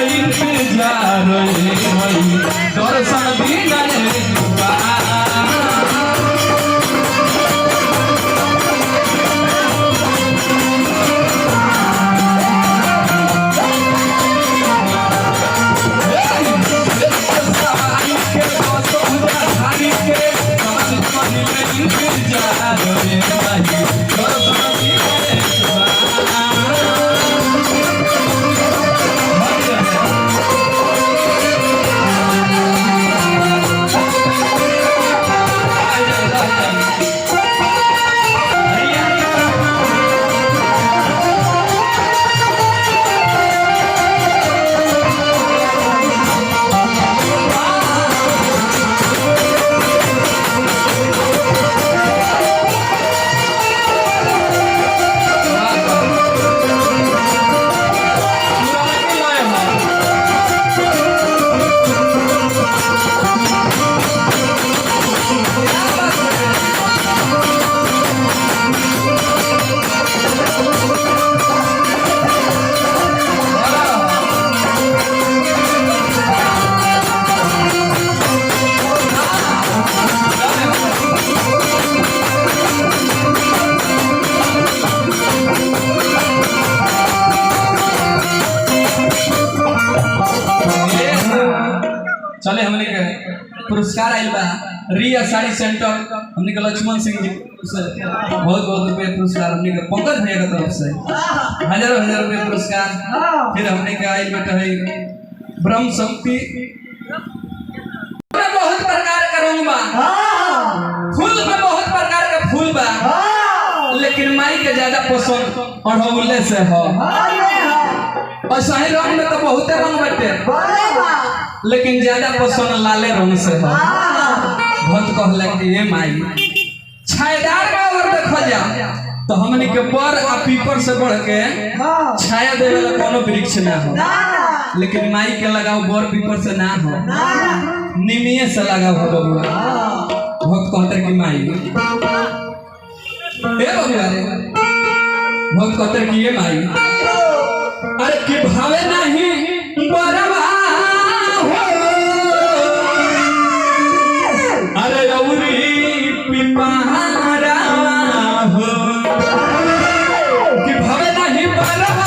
इंतजार दर्शन बिना चले हमने के पुरस्कार आइल बा रिया साड़ी सेंटर हमने के लक्ष्मण सिंह जी से बहुत बहुत रुपये पुरस्कार हमने के पंकज भैया की तरफ से हजारों हजार रुपये पुरस्कार। फिर हमने के आइल बेटा है ब्रह्म शक्ति में बहुत प्रकार का रंग बा फूल में बहुत प्रकार का फूल बा लेकिन माई के ज्यादा पसंद अड़हुले से हो और सही रंग में तो बहुत रंग बटे लेकिन ज्यादा पसंद लाले रंग से हो। भक्त कहला कि ये माई छायादार में अगर देखा जा तो हमने के पर आ पीपर से बढ़ के छाया देवे वाला कोनो वृक्ष ना हो लेकिन माई के लगाओ बर पीपर से ना हो निमिये से लगाओ हो बबुआ। भक्त कहते कि माई ए बबुआ रे भक्त कहते कि ये माई अरे कि भावे नहीं बरवा अरे औरी पिपहारा हो कि भावे नहीं बरवा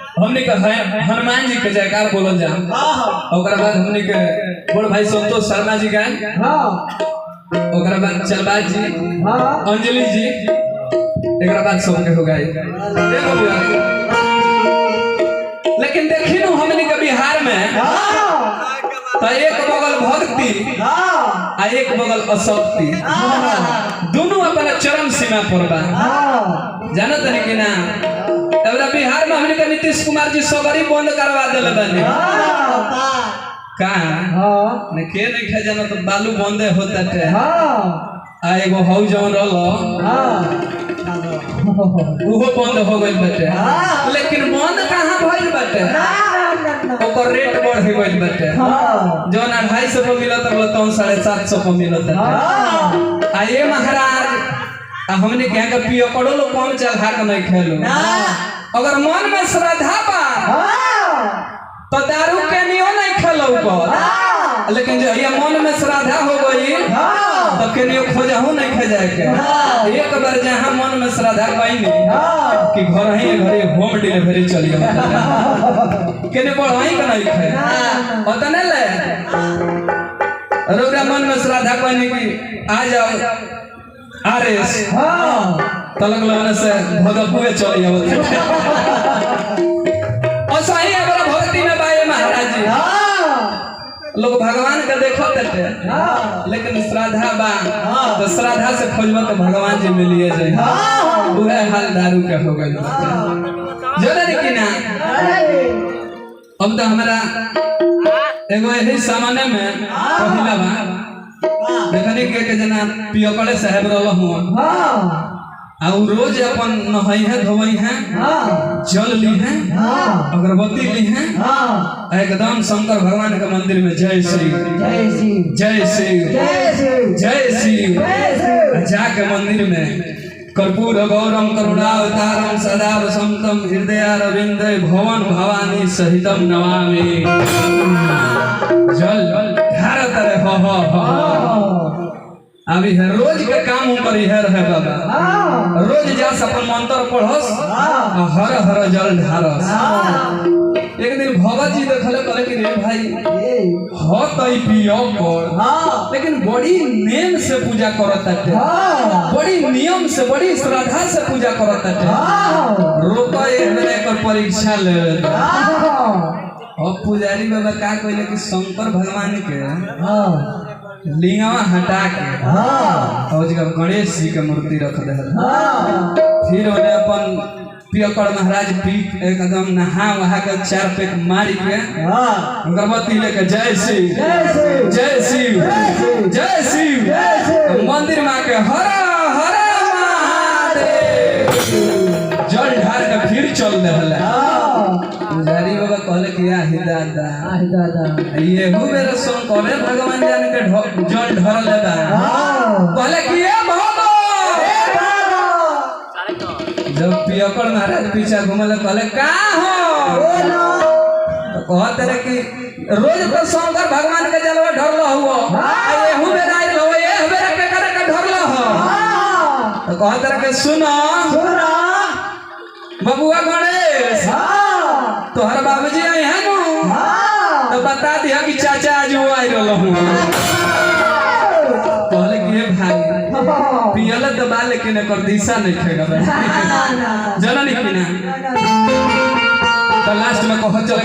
हनुमान जी के जयकार बोलल जा ओकरा बाद हमने के बड़ भाई संतोष शर्मा जी गाय ओकरा बाद चलबाज जी अंजलि जी एकरा बाद सब के हो गए। लेकिन देखी नु हमने के बिहार में तो एक बगल भक्ति आ एक बगल अशक्ति दोनों अपना चरम सीमा पर बा जानत नहीं कि ना। बिहार में हमने नीतीश कुमार जी सबरी बंद करवा दिले बानी का ने के नहीं खा जाना तो बालू बंदे होता थे आ एगो हौ जवन रहलो उहो बंद हो गइल बाटे लेकिन बंद कहां भइल बाटे ओकर रेट बढ़ गइल बाटे जवन 250 पे मिलत रहलो तो 750 पे मिलत आ ये महाराज हमने क्या का पियो पड़ो लो कौन चल हाक नहीं खेलो अगर मन में श्रद्धा बा तो दारू के नियो नहीं खेलो को लेकिन जो ये मन में श्रद्धा हो गई तो के नियो खोजहू नहीं खजाए के एक बार जहां मन में श्रद्धा पाई नहीं कि घर ही घरे होम डिलीवरी चली गई केने पढ़ाई का नहीं खे ओतने ले रोगा मन में श्रद्धा पाई कि आ जाओ आरएस तलक लगने से भगपुए चली जाओ और सही अगर भक्ति में बाए महाराज जी लोग भगवान के देखो थे लेकिन श्रद्धा बा तो श्रद्धा से खोजबो तो भगवान जी मिलिए जाए वह हाल दारू के हो गइल जोरे कि ना अब तो हमारा एगो यही सामान्य में पहिला बा देखने के जना पियकड़े साहब रहल हुआ आ रोज अपन नहाई है धोई है जल ली है अगरबत्ती ली है एकदम शंकर भगवान के मंदिर में जय श्री जय शिव जय शिव जय शिव जाके मंदिर में कर्पूर गौरम करुणावतारम सदा वसंतम हृदयारविंद भवन भवानी सहितम नमामि जल धारत रहे हो अभी है रोज के काम ऊपर ही है रहे बाबा रोज जा अपन मंत्र पढ़स हर हर जल ढारस एक दिन भगत जी देखले कहले कि रे भाई हो तई पियो कर लेकिन बड़ी नेम से पूजा करत है बड़ी नियम से बड़ी श्रद्धा से पूजा करत है रोका एक परीक्षा ले अब पुजारी बाबा का कहले कि शंकर भगवान के लिंगवा हटा के और जगह गणेश जी के मूर्ति रख दे फिर उन्हें अपन पियकड़ महाराज पी एकदम नहा वहा के 4 पैक मार के अगरबत्ती लेके जय शिव जय शिव जय शिव मंदिर में के हर हर महादेव जल ढार के फिर चल दे पुजारी बाबा कहले कि आहि दादा ये हु मेरे शंकर भगवान जाने के जल ढर लेबा कहले कि ए भगो जब पियकड़ महाराज पीछे घुमले कहले का हो तो कहत रहे कि रोज तो शंकर भगवान के जलवा ढरलो हुआ ये हु मेरे आइल हो ये मेरे के करे के ढरलो हो तो कहत रहे कि सुनो बबुआ गणेश तोहर बाबूजी आए हैं नु तो बता दिया कि चाचा आज वो आई रहलो हूं कहले कि भाई पियला दबा लेकिन कर दिशा नहीं खेगा जननी कि ना तो लास्ट में कह चले